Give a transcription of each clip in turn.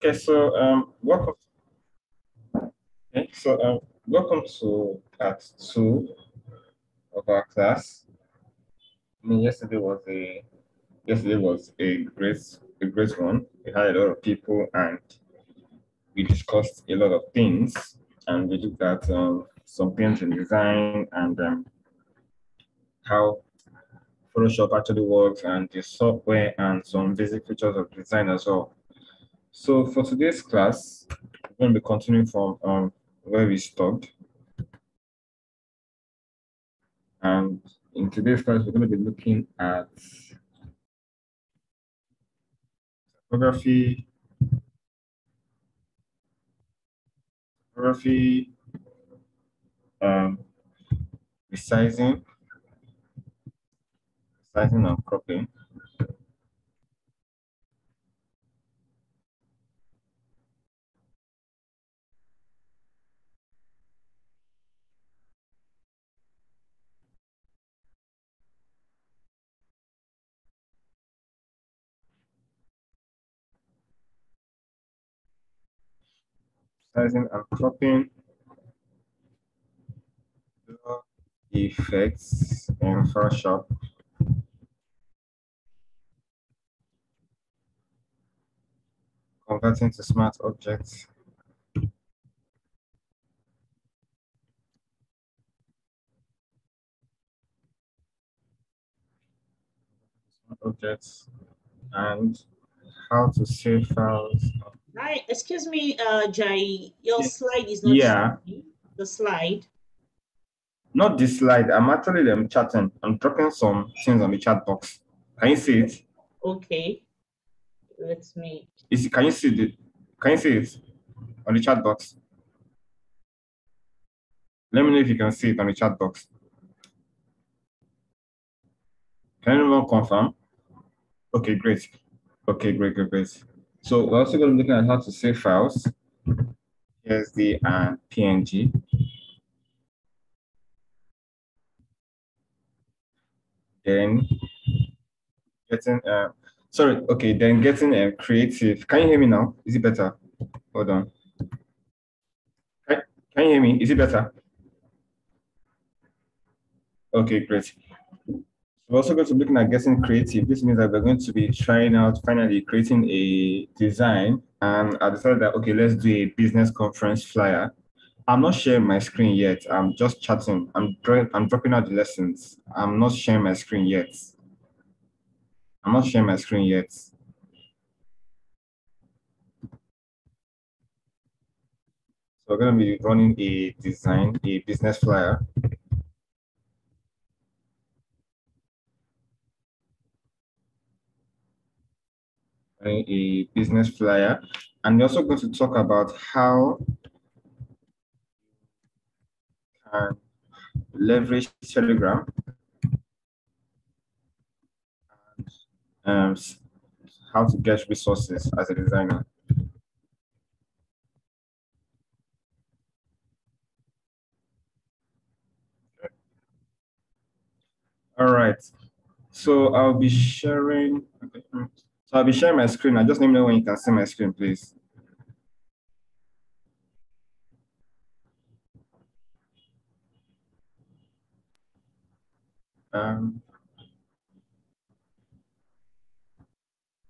Okay, so welcome. Okay, so welcome to part two of our class. I mean, yesterday was a great one. We had a lot of people, and we discussed a lot of things, and we looked at some paint and design and how Photoshop actually works and the software and some basic features of design as well. So for today's class, we're going to be continuing from where we stopped. And in today's class, we're going to be looking at typography, typography, um, resizing, resizing and cropping, resizing and cropping, effects in Photoshop, converting to smart objects, and how to save files. Hi, excuse me, Jai. Your Yeah, slide is not yeah, showing. The slide. not this slide. I'm actually chatting. I'm dropping some things on the chat box. Can you see it? Okay, let me. Can you see it? Can you see it on the chat box? Let me know if you can see it on the chat box. Can anyone confirm? Okay, great. Okay, great. So we're also going to be looking at how to save files, PSD and PNG. Then getting then getting creative. Can you hear me now? Is it better? Hold on. Can, can you hear me? Is it better? Okay, great. We're also going to be looking at getting creative. This means that we're going to be trying out finally creating a design. And I decided that, okay, let's do a business conference flyer. I'm not sharing my screen yet. I'm just chatting. I'm dropping out the lessons. I'm not sharing my screen yet. I'm not sharing my screen yet. So we're going to be running a design, a business flyer. Running a business flyer. And we're also going to talk about how can leverage Telegram and how to get resources as a designer. All right. So I'll be sharing. Okay. So I'll be sharing my screen. I just let me know when you can see my screen, please. Um,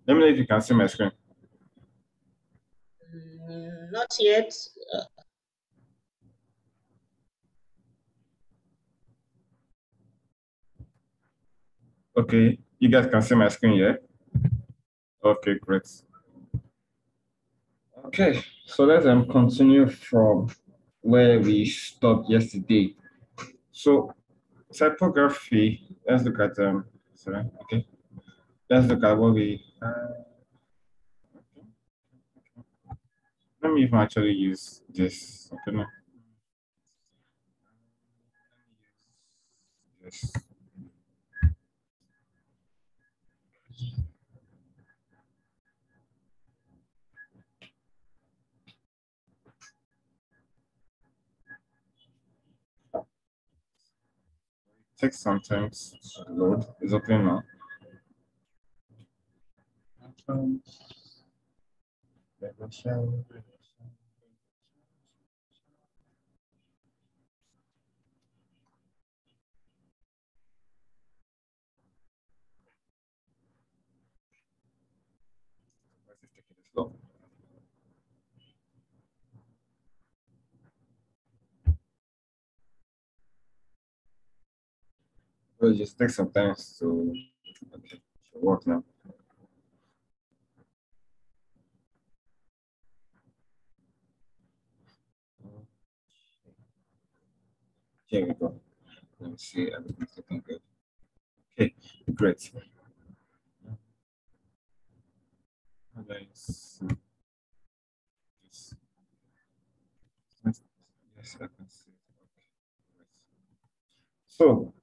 Let me know if you can see my screen. Not yet. Okay, you guys can see my screen, yeah? Okay, great. Okay, so let's continue from where we stopped yesterday. So typography, let's look at sorry, okay. Let's look at what we let me even actually use this. Okay, no. Yes. Takes some time to load. It's open now. Well, it just takes some time to work now. Here we go. Let me see. Everything's looking good. Okay, great. Let's see this. Yes, I can see. Okay. So,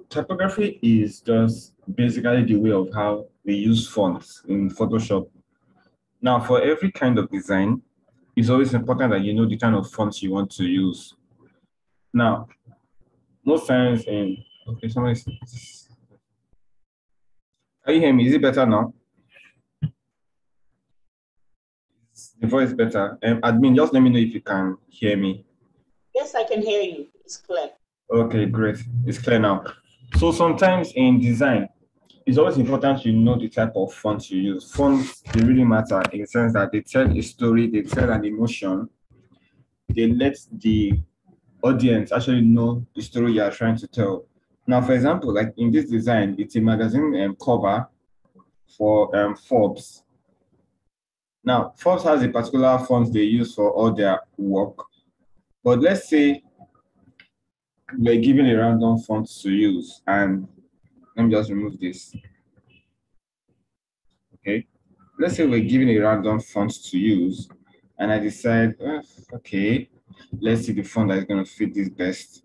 typography is just basically the way of how we use fonts in Photoshop. Now, for every kind of design, it's always important that you know the kind of fonts you want to use. Now, most times in, okay, somebody, can you hear me? Is it better now? Is the voice better? Admin, just let me know if you can hear me. Yes, I can hear you. It's clear. Okay, great. It's clear now. So sometimes in design, it's always important to know the type of fonts you use. Fonts, they really matter in the sense that they tell a story, they tell an emotion, they let the audience actually know the story you are trying to tell. Now, for example, like in this design, it's a magazine cover for Forbes. Now, Forbes has a particular font they use for all their work, but let's say we're given a random font to use, and let me just remove this. Okay, let's say we're given a random font to use, and I decide, okay, let's see the font that is going to fit this best.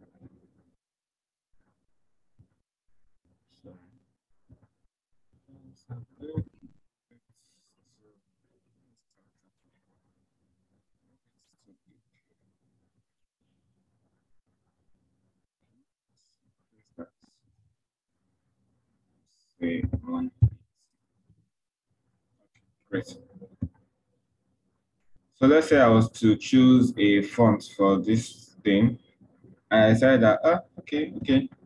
Say one. Great. So let's say I was to choose a font for this thing, and I decided that, okay,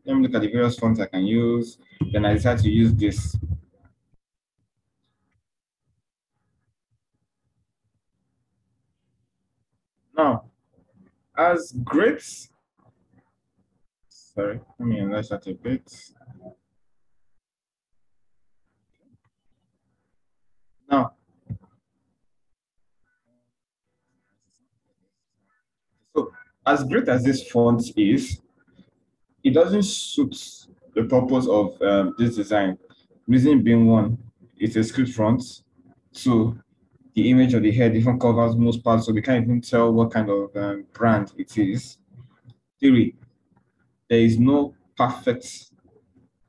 let me look at the various fonts I can use. Then I decided to use this. Now, as great, sorry, let me enlarge that a bit. Now, so as great as this font is, it doesn't suit the purpose of this design. Reason being one, it's a script font. Two, the image of the head even covers most parts, so we can't even tell what kind of brand it is. Three, there is no perfect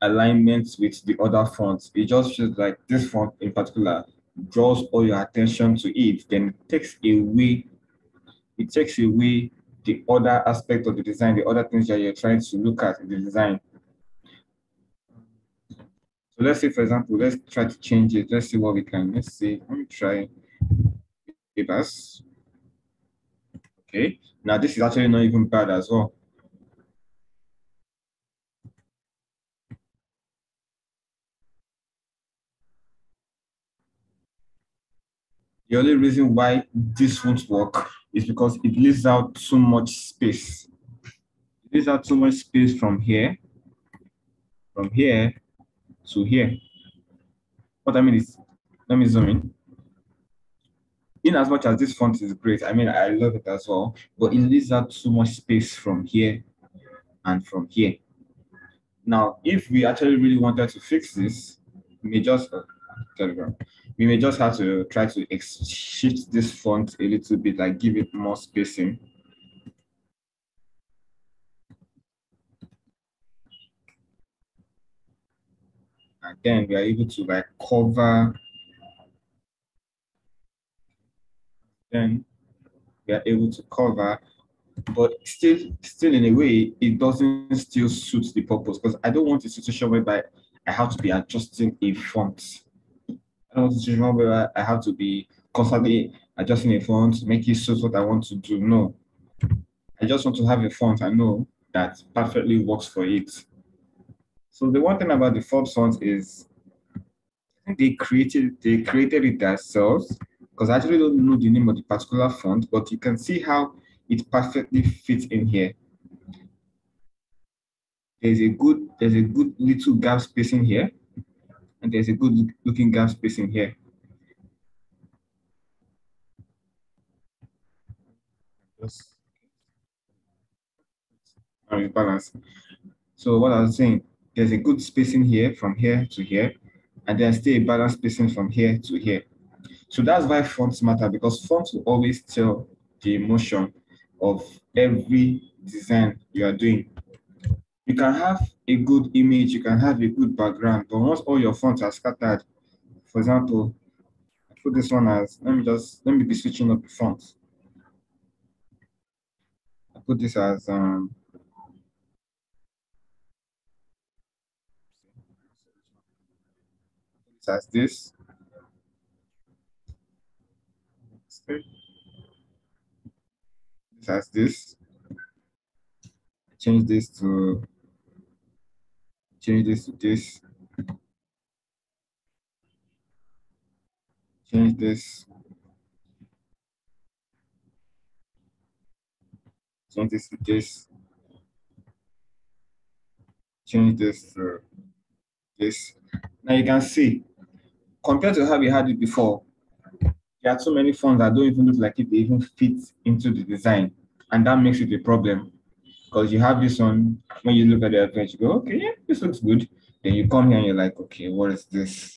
alignment with the other fonts. It just feels like this font in particular draws all your attention to it, then it takes away the other aspect of the design, the other things that you're trying to look at in the design. So let's say, for example, let's try to change it. Let's see what we can. Let's see. Let me try Ibas. Okay. Now this is actually not even bad as well. The only reason why this won't work is because it leaves out too much space. It leaves out too much space from here to here. What I mean is, let me zoom in. In as much as this font is great, I mean, I love it as well, but it leaves out too much space from here and from here. Now, if we actually really wanted to fix this, we may just, Telegram, we may just have to try to shift this font a little bit, like give it more spacing. And then we are able to like cover, then we are able to cover, but still in a way, it doesn't still suit the purpose because I don't want a situation whereby I have to be adjusting a font. I don't want a situation where I have to be constantly adjusting a font to make it suit what I want to do. No, I just want to have a font I know that perfectly works for it. So the one thing about the Forbes font is I think they created it themselves because I actually don't know the name of the particular font, but you can see how it perfectly fits in here. There's a good little gap spacing here, and there's a good looking gap spacing here. Just balance. So what I was saying, there's a good spacing here from here to here, and there's still a balanced spacing from here to here. So that's why fonts matter, because fonts will always tell the emotion of every design you are doing. You can have a good image, you can have a good background, but once all your fonts are scattered, for example, I put this one as, let me be switching up the fonts. I put this as this. This as this. Change this to change this to this. Change this. Change this to this. Change this to this. Now you can see, compared to how we had it before, there are so many fonts that don't even look like it they even fit into the design. And that makes it a problem. Because you have this one, when you look at the advert, you go, okay, yeah, this looks good. Then you come here and you're like, okay, what is this?